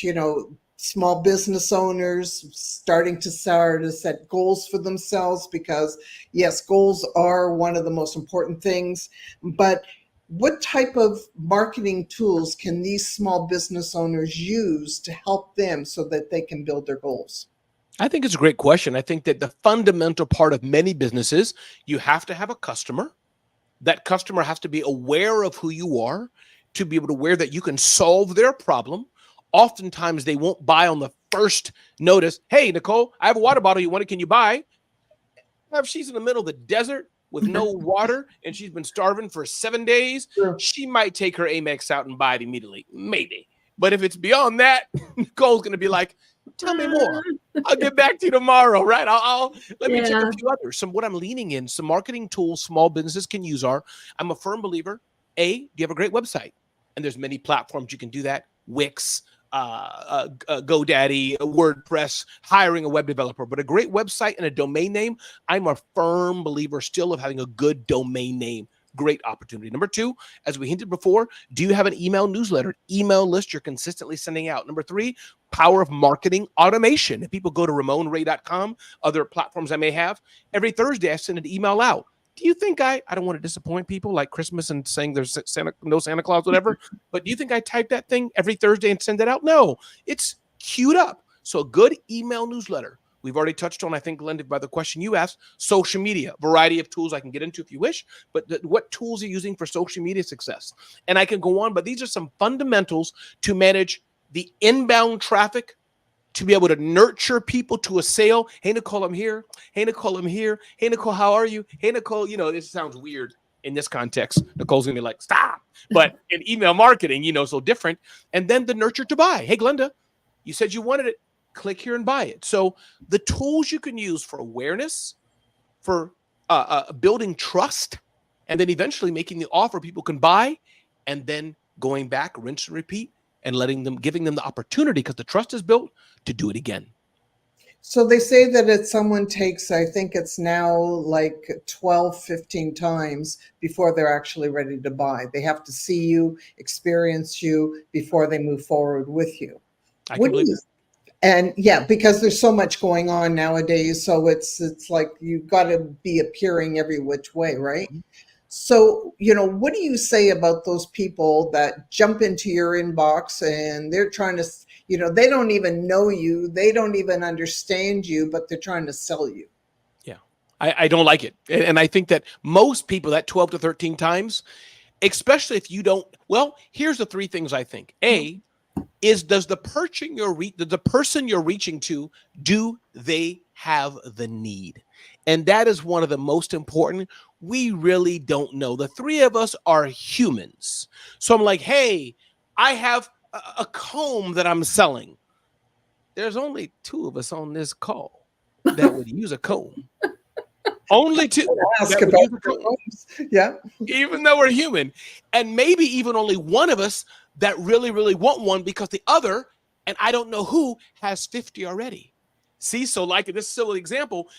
Speaker 1: small business owners starting to start to set goals for themselves, because yes, goals are one of the most important things. But what type of marketing tools can these small business owners use to help them so that they can build their goals?
Speaker 3: I think it's a great question. I think that the fundamental part of many businesses, you have to have a customer. That customer has to be aware of who you are, to be able to aware that you can solve their problem. Oftentimes they won't buy on the first notice. Hey, Nicole, I have a water bottle. You want it? Can you buy? If she's in the middle of the desert with no water and she's been starving for 7 days,
Speaker 1: Sure.
Speaker 3: she might take her Amex out and buy it immediately. Maybe. But if it's beyond that, Nicole's going to be like, tell me more. I'll get back to you tomorrow, right? Let me check
Speaker 2: Yeah.
Speaker 3: a few others. What I'm leaning in, some marketing tools small businesses can use are, I'm a firm believer, you have a great website. And there's many platforms you can do that. Wix, GoDaddy, WordPress, hiring a web developer. But a great website and a domain name, I'm a firm believer still of having a good domain name. Great opportunity. Number two, as we hinted before, do you have an email newsletter, email list you're consistently sending out? Number three, power of marketing automation. If people go to ramonray.com, other platforms I may have, every Thursday I send an email out. Do you think I don't want to disappoint people like Christmas and saying there's no Santa Claus, whatever, but do you think I type that thing every Thursday and send it out? No, it's queued up. So a good email newsletter. We've already touched on, I think, Glenda, by the question you asked, social media, variety of tools I can get into if you wish, but what tools are you using for social media success? And I can go on, but these are some fundamentals to manage the inbound traffic, to be able to nurture people to a sale. Hey, Nicole, I'm here. Hey, Nicole, I'm here. Hey, Nicole, how are you? Hey, Nicole, this sounds weird in this context. Nicole's going to be like, stop. But in email marketing, so different. And then the nurture to buy. Hey, Glenda, you said you wanted it. Click here and buy it. So the tools you can use for awareness, for building trust, and then eventually making the offer people can buy, and then going back, rinse and repeat, and giving them the opportunity, because the trust is built, to do it again.
Speaker 1: So they say that if someone takes, I think it's now like 12, 15 times before they're actually ready to buy. They have to see you, experience you before they move forward with you.
Speaker 3: I can believe that.
Speaker 1: And yeah, because there's so much going on nowadays. So it's like you've got to be appearing every which way, right? Mm-hmm. So, what do you say about those people that jump into your inbox and they're trying to, they don't even know you, they don't even understand you, but they're trying to sell you?
Speaker 3: Yeah, I don't like it. And I think that most people, that 12 to 13 times, especially if you don't, well, here's the three things I think. Does the person you're reaching to, do they have the need? And that is one of the most important. We really don't know. The three of us are humans. So I'm like, hey, I have a comb that I'm selling. There's only two of us on this call that would use a comb. Only two.
Speaker 1: Ask about combs. Yeah.
Speaker 3: Even though we're human. And maybe even only one of us that really, really want one, because the other, and I don't know who, has 50 already. See, so like in this silly example,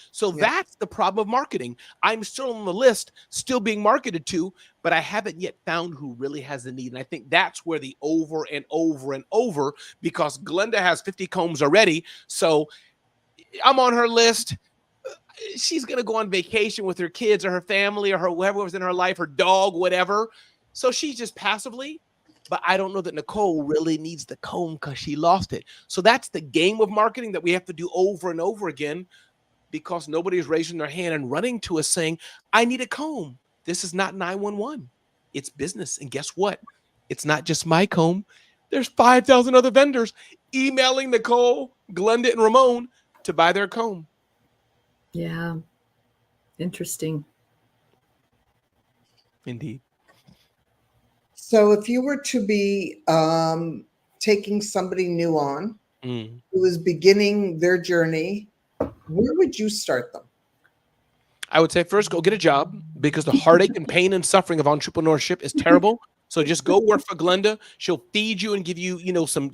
Speaker 3: that's the problem of marketing. I'm still on the list, still being marketed to, but I haven't yet found who really has the need. And I think that's where the over and over and over, because Glenda has 50 combs already. So I'm on her list. She's going to go on vacation with her kids or her family or whoever was in her life, her dog, whatever. So she's just passively. But I don't know that Nicole really needs the comb because she lost it. So that's the game of marketing that we have to do over and over again, because nobody is raising their hand and running to us saying, I need a comb. This is not 911. It's business. And guess what? It's not just my comb. There's 5,000 other vendors emailing Nicole, Glenda, and Ramon to buy their comb.
Speaker 2: Yeah. Interesting.
Speaker 3: Indeed.
Speaker 1: So if you were to be taking somebody new on who is beginning their journey, where would you start them?
Speaker 3: I would say first, go get a job, because the heartache and pain and suffering of entrepreneurship is terrible. So just go work for Glenda. She'll feed you and give you, some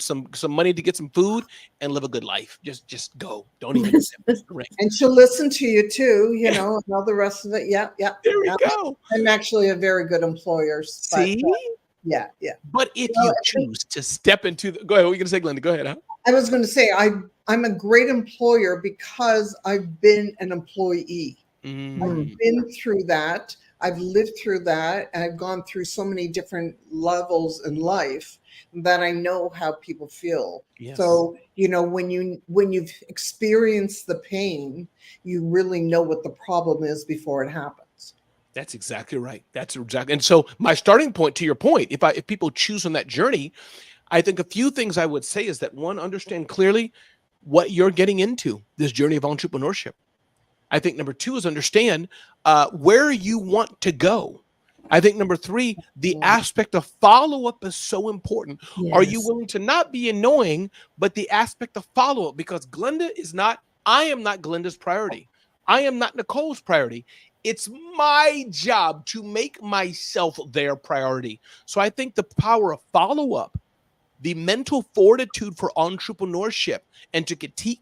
Speaker 3: money to get some food and live a good life. Just go. Don't even ring.
Speaker 1: And she'll listen to you too, and all the rest of it. Yeah.
Speaker 3: There we go.
Speaker 1: I'm actually a very good employer.
Speaker 3: See?
Speaker 1: Yeah.
Speaker 3: But if you choose to step into go ahead. What are you going to say, Glenda? Go ahead. Huh?
Speaker 1: I was going to say, I'm a great employer because I've been an employee. I've been through that. I've lived through that. And I've gone through so many different levels in life that I know how people feel.
Speaker 3: Yes.
Speaker 1: So, when you've experienced the pain, you really know what the problem is before it happens.
Speaker 3: That's exactly right. That's exactly. And so my starting point, to your point, if people choose on that journey, I think a few things I would say is that, one, understand clearly what you're getting into, this journey of entrepreneurship. I think number two is understand where you want to go. I think number three, the aspect of follow-up is so important.
Speaker 2: Yes.
Speaker 3: Are you willing to not be annoying, but the aspect of follow-up? Because I am not Glenda's priority. I am not Nicole's priority. It's my job to make myself their priority. So I think the power of follow-up, the mental fortitude for entrepreneurship, and to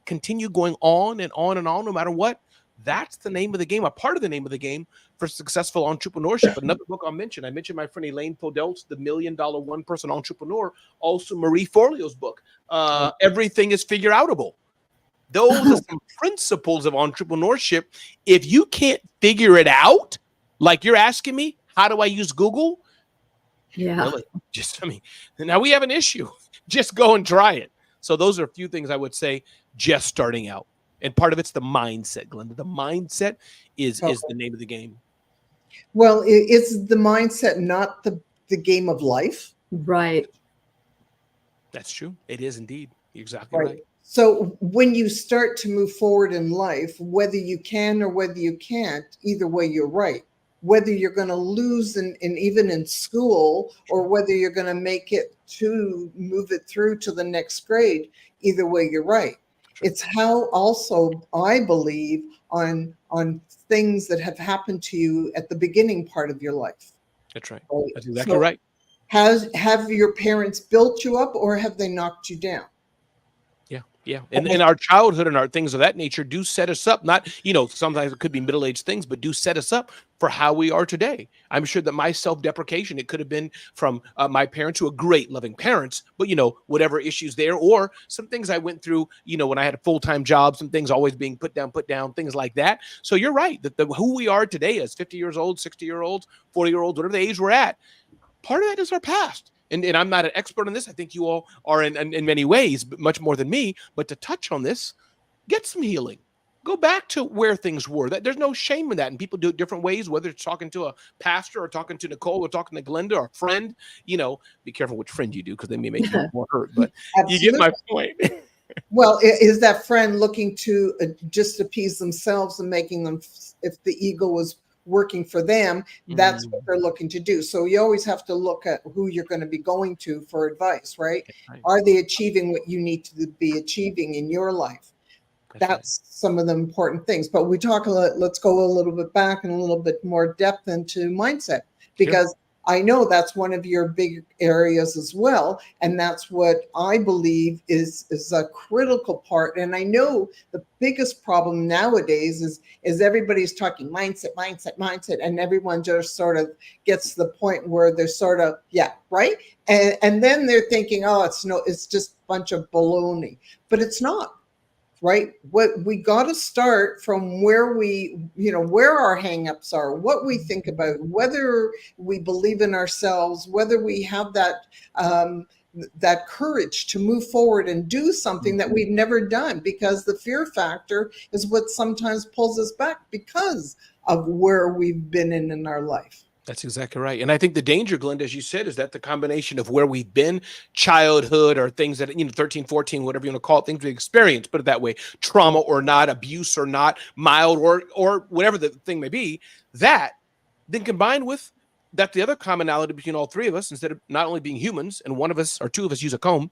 Speaker 3: continue going on and on and on, no matter what, that's the name of the game, a part of the name of the game for successful entrepreneurship. Another book I mentioned my friend Elaine Podelt's The $1 Million One-Person Entrepreneur, also Marie Forleo's book, Everything is Figure Outable. Those are some principles of entrepreneurship. If you can't figure it out, like you're asking me, how do I use Google?
Speaker 2: Yeah.
Speaker 3: Really, now we have an issue. Just go and try it. So those are a few things I would say just starting out. And part of it's the mindset, Glenda. The mindset is the name of the game.
Speaker 1: Well, it's the mindset, not the game of life.
Speaker 2: Right.
Speaker 3: That's true. It is indeed. You're exactly right.
Speaker 1: So when you start to move forward in life, whether you can or whether you can't, either way, you're right. Whether you're going to lose in even in school, or whether you're going to make it to move it through to the next grade, either way, you're right. Sure. It's how also I believe on things that have happened to you at the beginning part of your life.
Speaker 3: That's right. That's exactly right.
Speaker 1: Have your parents built you up, or have they knocked you down?
Speaker 3: Yeah. And our childhood and our things of that nature do set us up, not, sometimes it could be middle-aged things, but do set us up for how we are today. I'm sure that my self-deprecation, it could have been from my parents, who are great, loving parents, but, whatever issues there, or some things I went through, when I had a full-time job, some things always being put down, things like that. So you're right, that who we are today as 50 years old, 60 year olds, 40-year-olds, whatever the age we're at, part of that is our past. And I'm not an expert on this. I think you all are in many ways, but much more than me. But to touch on this, get some healing. Go back to where things were. There's no shame in that. And people do it different ways, whether it's talking to a pastor or talking to Nicole or talking to Glenda or a friend. Be careful which friend you do, because they may make you more hurt. But you get my point.
Speaker 1: Well, is that friend looking to just appease themselves and making them, if the ego was working for them, that's what they're looking to do. So you always have to look at who you're going to be going to for advice, right? Are they achieving what you need to be achieving in your life? That's some of the important things. But let's go a little bit back and a little bit more depth into mindset, because I know that's one of your big areas as well. And that's what I believe is a critical part. And I know the biggest problem nowadays is everybody's talking mindset, and everyone just sort of gets to the point where they're sort of, right. And then they're thinking, it's just a bunch of baloney, but it's not. Right. What we got to start from where where our hangups are, what we think about, whether we believe in ourselves, whether we have that courage to move forward and do something that we've never done, because the fear factor is what sometimes pulls us back because of where we've been in our life.
Speaker 3: That's exactly right. And I think the danger, Glenda, as you said, is that the combination of where we've been, childhood, or things that, 13, 14, whatever you want to call it, things we experienced, put it that way, trauma or not, abuse or not, mild or whatever the thing may be, that then combined with that, the other commonality between all three of us, instead of not only being humans and one of us or two of us use a comb,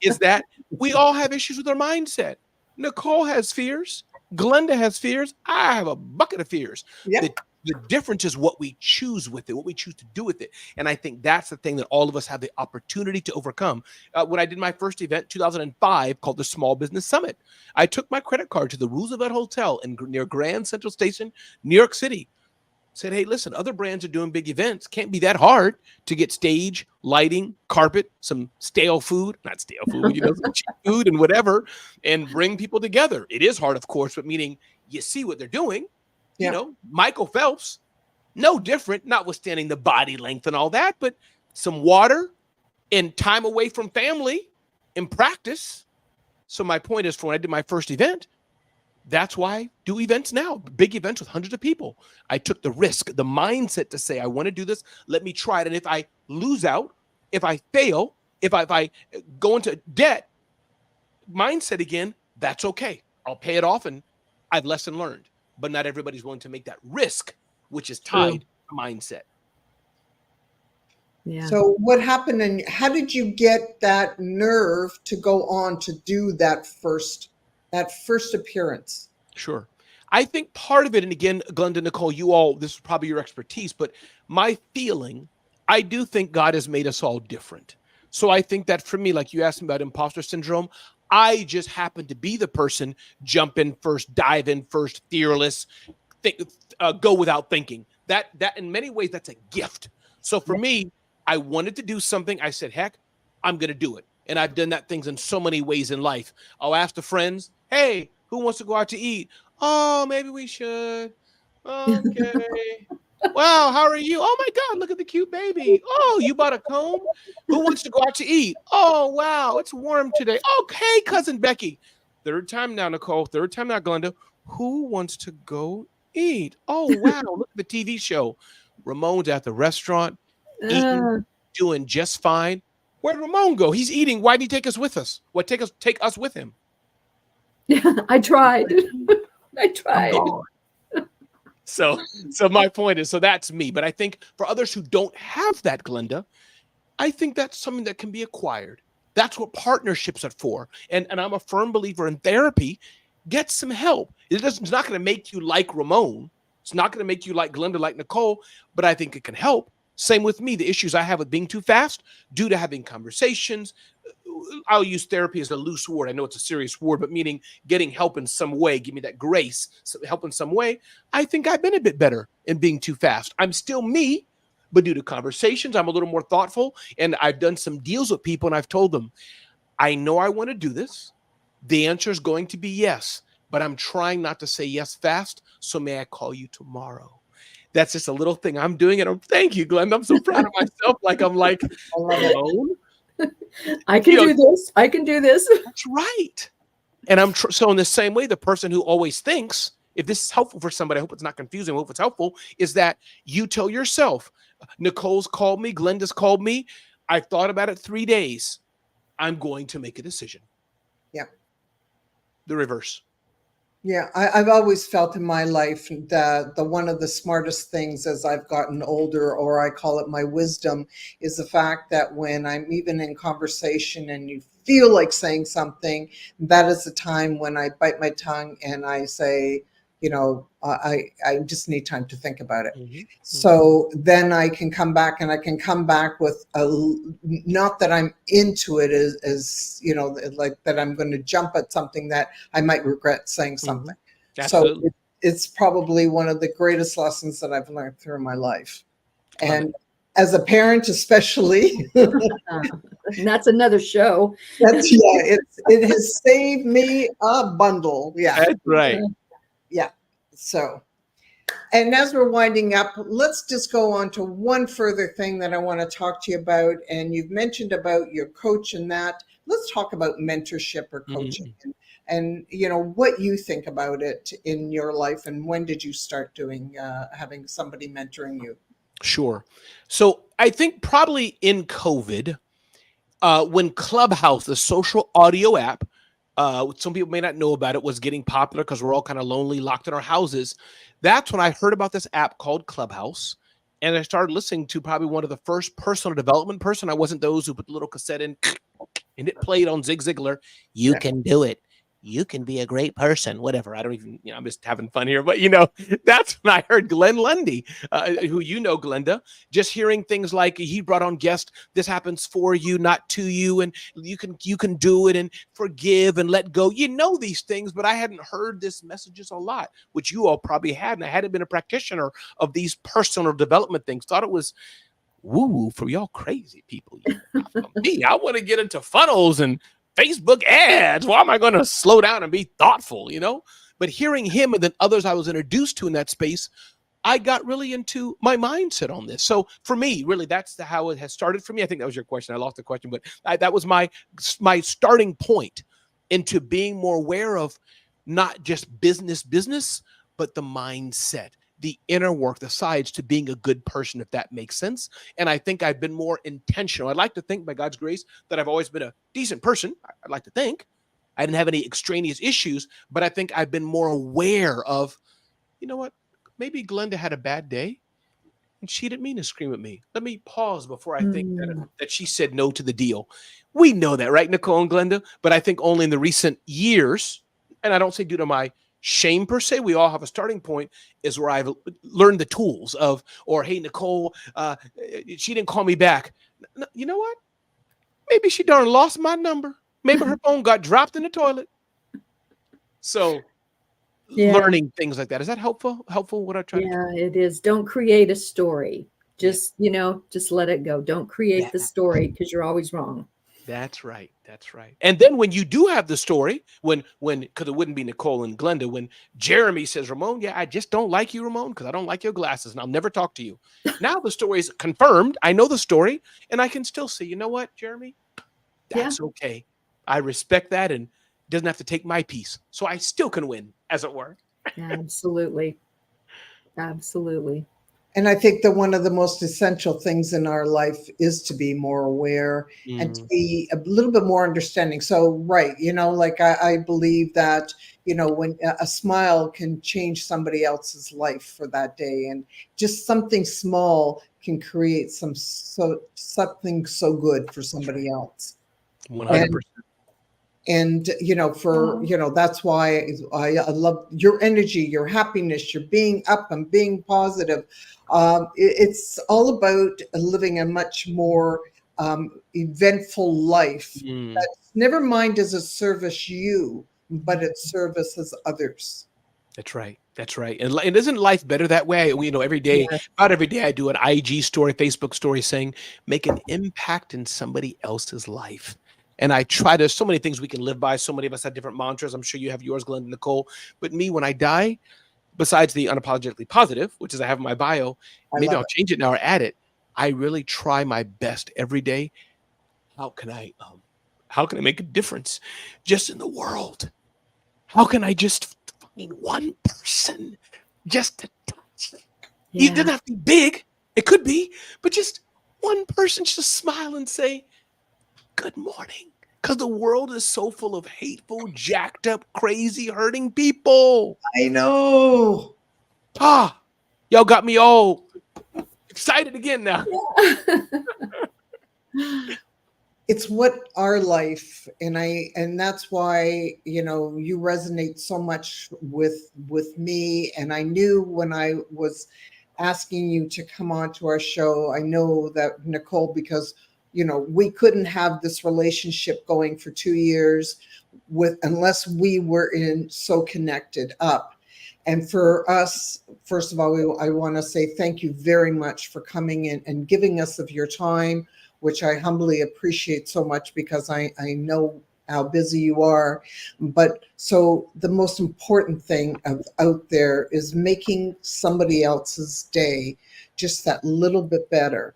Speaker 3: is that we all have issues with our mindset. Nicole has fears. Glenda has fears. I have a bucket of fears.
Speaker 1: Yep.
Speaker 3: The difference is what we choose with it, what we choose to do with it. And I think that's the thing that all of us have the opportunity to overcome. When I did my first event, 2005, called the Small Business Summit, I took my credit card to the Roosevelt Hotel near Grand Central Station, New York City. Said, hey, listen, other brands are doing big events. Can't be that hard to get stage, lighting, carpet, some stale food, not stale food, some cheap food and whatever, and bring people together. It is hard, of course, but meaning you see what they're doing.
Speaker 1: Yeah.
Speaker 3: Michael Phelps, no different, notwithstanding the body length and all that, but some water and time away from family and practice. So my point is, for when I did my first event, that's why I do events now, big events with hundreds of people. I took the risk, the mindset to say, I want to do this. Let me try it. And if I lose out, if I fail, if I go into debt, mindset again, that's okay. I'll pay it off and I've lesson learned. But not everybody's willing to make that risk, which is tied to mindset.
Speaker 2: Yeah.
Speaker 1: So what happened, and how did you get that nerve to go on to do that first appearance?
Speaker 3: Sure. I think part of it, and again, Glenda, Nicole, you all, this is probably your expertise, but my feeling, I do think God has made us all different. So I think that for me, like you asked me about imposter syndrome, I just happen to be the person jump in first, dive in first, fearless, go without thinking. That in many ways, that's a gift. So for me, I wanted to do something. I said, heck, I'm going to do it. And I've done that things in so many ways in life. I'll ask the friends, hey, who wants to go out to eat? Oh, maybe we should. Okay. Wow, how are you? Oh my God, look at the cute baby. Oh, you bought a comb? Who wants to go out to eat? Oh, wow, it's warm today. Okay, cousin Becky. Third time now, Nicole. Third time now, Glenda. Who wants to go eat? Oh, wow, look at the TV show. Ramon's at the restaurant, eating, doing just fine. Where'd Ramon go? He's eating. Why'd he take us with us? What, take us with him?
Speaker 2: Yeah, I tried. I tried.
Speaker 3: So my point is, so that's me. But I think for others who don't have that, Glenda, I think that's something that can be acquired. That's what partnerships are for. And I'm a firm believer in therapy. Get some help. It's not going to make you like Ramon. It's not going to make you like Glenda, like Nicole, but I think it can help. Same with me. The issues I have with being too fast due to having conversations. I'll use therapy as a loose word. I know it's a serious word, but meaning getting help in some way. Give me that grace, help in some way. I think I've been a bit better in being too fast. I'm still me, but due to conversations, I'm a little more thoughtful. And I've done some deals with people and I've told them, I know I want to do this. The answer is going to be yes, but I'm trying not to say yes fast. So may I call you tomorrow? That's just a little thing I'm doing. And thank you, Glenn. I'm so proud of myself. I'm like, alone.
Speaker 2: I can do this. I can do this.
Speaker 3: That's right. And I'm so in the same way, the person who always thinks, if this is helpful for somebody, I hope it's not confusing. I hope it's helpful, is that you tell yourself, Nicole's called me, Glenda's called me. I've thought about it 3 days. I'm going to make a decision.
Speaker 1: Yeah.
Speaker 3: The reverse.
Speaker 1: Yeah, I've always felt in my life that the one of the smartest things as I've gotten older, or I call it my wisdom, is the fact that when I'm even in conversation and you feel like saying something, that is the time when I bite my tongue and I say, I just need time to think about it. Mm-hmm. So then I can come back, and I can come back with not that I'm into it as like that I'm going to jump at something that I might regret saying something. Mm-hmm. So it's probably one of the greatest lessons that I've learned through my life. And as a parent, especially.
Speaker 2: And that's another show.
Speaker 1: It has saved me a bundle. Yeah.
Speaker 3: That's right.
Speaker 1: Yeah. So, and as we're winding up, let's just go on to one further thing that I want to talk to you about. And you've mentioned about your coach and that. Let's talk about mentorship or coaching, and what you think about it in your life, and when did you start doing having somebody mentoring you?
Speaker 3: Sure. So I think probably in COVID, when Clubhouse, the social audio app, some people may not know about it, was getting popular because we're all kind of lonely, locked in our houses. That's when I heard about this app called Clubhouse. And I started listening to probably one of the first personal development person. I wasn't those who put the little cassette in and it played on Zig Ziglar. You can do it. you can be a great person, whatever. I don't even, I'm just having fun here. But, that's when I heard Glenn Lundy, who Glenda, just hearing things like he brought on guests, this happens for you, not to you. And you can do it and forgive and let go. These things, but I hadn't heard this messages a lot, which you all probably had. And I hadn't been a practitioner of these personal development things. Thought it was woo for y'all crazy people. Not for me. I want to get into funnels and Facebook ads. Why am I going to slow down and be thoughtful, But hearing him and then others I was introduced to in that space, I got really into my mindset on this. So for me, really, that's how it has started for me. I think that was your question. I lost the question, but that was my starting point into being more aware of not just business, but the mindset, the inner work, the sides to being a good person, if that makes sense. And I think I've been more intentional. I'd like to think by God's grace that I've always been a decent person. I'd like to think I didn't have any extraneous issues, but I think I've been more aware of, what, maybe Glenda had a bad day and she didn't mean to scream at me. Let me pause before I think that she said no to the deal. We know that, right, Nicole and Glenda? But I think only in the recent years, and I don't say due to my shame per se, we all have a starting point, is where I've learned the tools of, or hey, Nicole, she didn't call me back. You know what? Maybe she darn lost my number. Maybe her phone got dropped in the toilet. So learning things like that. Is that helpful? Helpful what I try to do?
Speaker 2: Yeah, it is. Don't create a story. Just, just let it go. Don't create the story because you're always wrong.
Speaker 3: That's right. That's right. And then when you do have the story, because it wouldn't be Nicole and Glenda, when Jeremy says, Ramon, I just don't like you, Ramon, because I don't like your glasses and I'll never talk to you. Now the story is confirmed. I know the story and I can still say, you know what, Jeremy, that's okay. I respect that and it doesn't have to take my piece. So I still can win, as it were.
Speaker 2: Absolutely. Absolutely.
Speaker 1: And I think that one of the most essential things in our life is to be more aware and to be a little bit more understanding. So, right, I believe that, when a smile can change somebody else's life for that day, and just something small can create something so good for somebody else.
Speaker 3: 100%.
Speaker 1: And that's why I love your energy, your happiness, your being up and being positive. It's all about living a much more eventful life. That's never mind as a service you, but it services others.
Speaker 3: That's right. That's right. And isn't life better that way? Every day, about every day I do an IG story, Facebook story saying, make an impact in somebody else's life. And I try to, so many things we can live by. So many of us have different mantras. I'm sure you have yours, Glenda, Nicole. But me, when I die, besides the unapologetically positive, which is I have in my bio, maybe I'll change it now or add it. I really try my best every day. How can I make a difference just in the world? How can I just find one person just to touch? It doesn't have to be big. It could be, but just one person just smile and say, good morning. Because the world is so full of hateful, jacked up, crazy, hurting people.
Speaker 1: I know.
Speaker 3: Y'all got me all excited again now.
Speaker 1: It's what our life, and that's why, you resonate so much with me. And I knew when I was asking you to come on to our show, I know that Nicole, because we couldn't have this relationship going for 2 years unless we were so connected up. And for us, first of all, I want to say thank you very much for coming in and giving us of your time, which I humbly appreciate so much because I know how busy you are. But so the most important thing out there is making somebody else's day just that little bit better.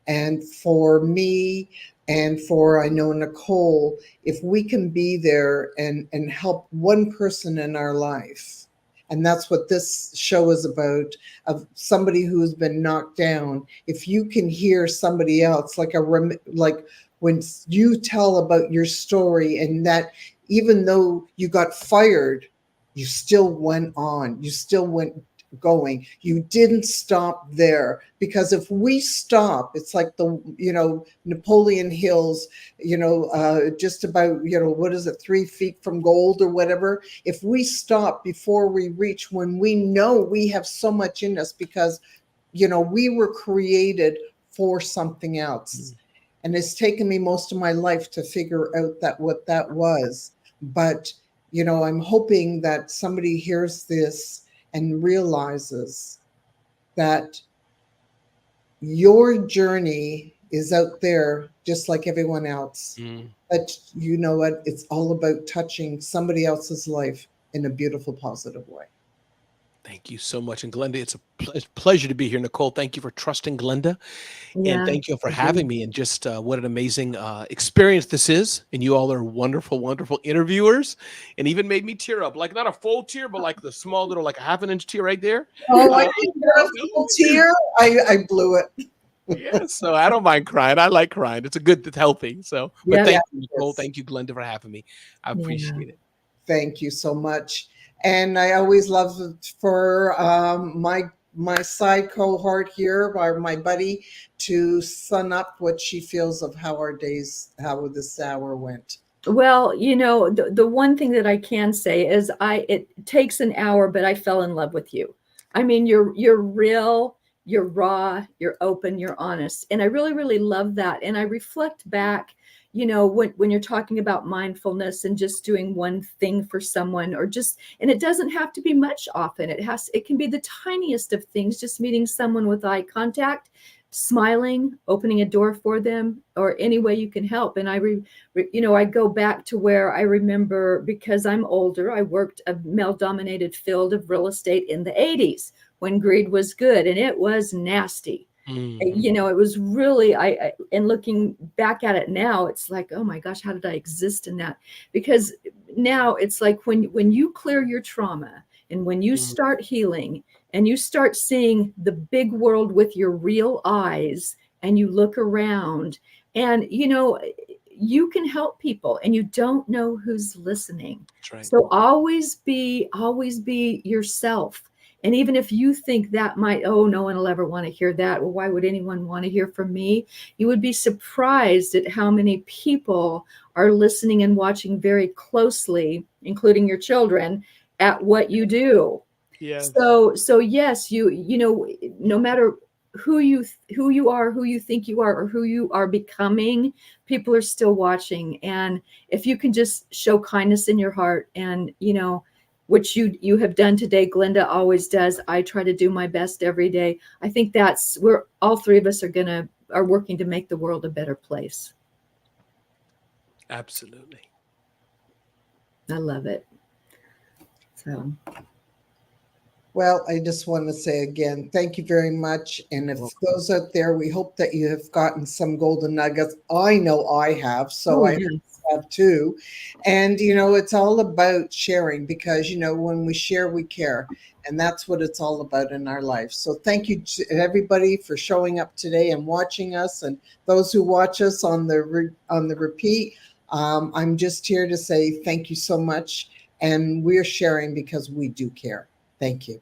Speaker 1: And for me and for, I know, Nicole, if we can be there and help one person in our life, and that's what this show is about, of somebody who's been knocked down. If you can hear somebody else, like when you tell about your story, and that even though you got fired, you still went on, you still went going. You didn't stop there, because if we stop, it's like the, Napoleon Hill's, just about, what is it, 3 feet from gold or whatever. If we stop before we reach, when we know we have so much in us, because, we were created for something else. And it's taken me most of my life to figure out what that was. But, I'm hoping that somebody hears this and realizes that your journey is out there just like everyone else. But you know what? It's all about touching somebody else's life in a beautiful, positive way.
Speaker 3: Thank you so much. And Glenda, it's a pleasure to be here. Nicole, thank you for trusting Glenda.
Speaker 2: Yeah.
Speaker 3: And thank you for having me. And just what an amazing experience this is. And you all are wonderful, wonderful interviewers. And even made me tear up. Like not a full tear, but like the small little, like a half-an-inch tear right there.
Speaker 1: Oh, I didn't get a full tear. I blew it.
Speaker 3: Yeah, so I don't mind crying. I like crying. It's healthy. So, but
Speaker 2: Yeah.
Speaker 3: thank you, Nicole. Thank you, Glenda, for having me. I appreciate it.
Speaker 1: Thank you so much. And I always love for my side cohort here, or my buddy, to sum up what she feels of how this hour went.
Speaker 2: Well, the one thing that I can say is it takes an hour, but I fell in love with you. I mean, you're real, you're raw, you're open, you're honest. And I really, really love that. And I reflect back, when you're talking about mindfulness and just doing one thing for someone, and it doesn't have to be much often. It can be the tiniest of things, just meeting someone with eye contact, smiling, opening a door for them, or any way you can help. And I go back to where I remember, because I'm older, I worked a male-dominated field of real estate in the 80s when greed was good, and it was nasty. It was really, and looking back at it now, it's like, oh my gosh, how did I exist in that? Because now it's like when you clear your trauma, and when you start healing, and you start seeing the big world with your real eyes, and you look around, and you can help people, and you don't know who's listening.
Speaker 3: That's right.
Speaker 2: So always be yourself. And even if you think that no one will ever want to hear that, well, why would anyone want to hear from me? You would be surprised at how many people are listening and watching very closely, including your children, at what you do.
Speaker 3: Yes.
Speaker 2: So yes, no matter who you are, who you think you are, or who you are becoming, people are still watching. And if you can just show kindness in your heart, and which you have done today, Glenda always does. I try to do my best every day. I think that's where all three of us are working to make the world a better place.
Speaker 3: Absolutely.
Speaker 2: I love it. So.
Speaker 1: Well, I just want to say again, thank you very much. And if those out there, we hope that you have gotten some golden nuggets. I know I have, so I have too. And, it's all about sharing, because, when we share, we care. And that's what it's all about in our life. So thank you to everybody for showing up today and watching us, and those who watch us on the repeat. I'm just here to say thank you so much. And we're sharing because we do care. Thank you.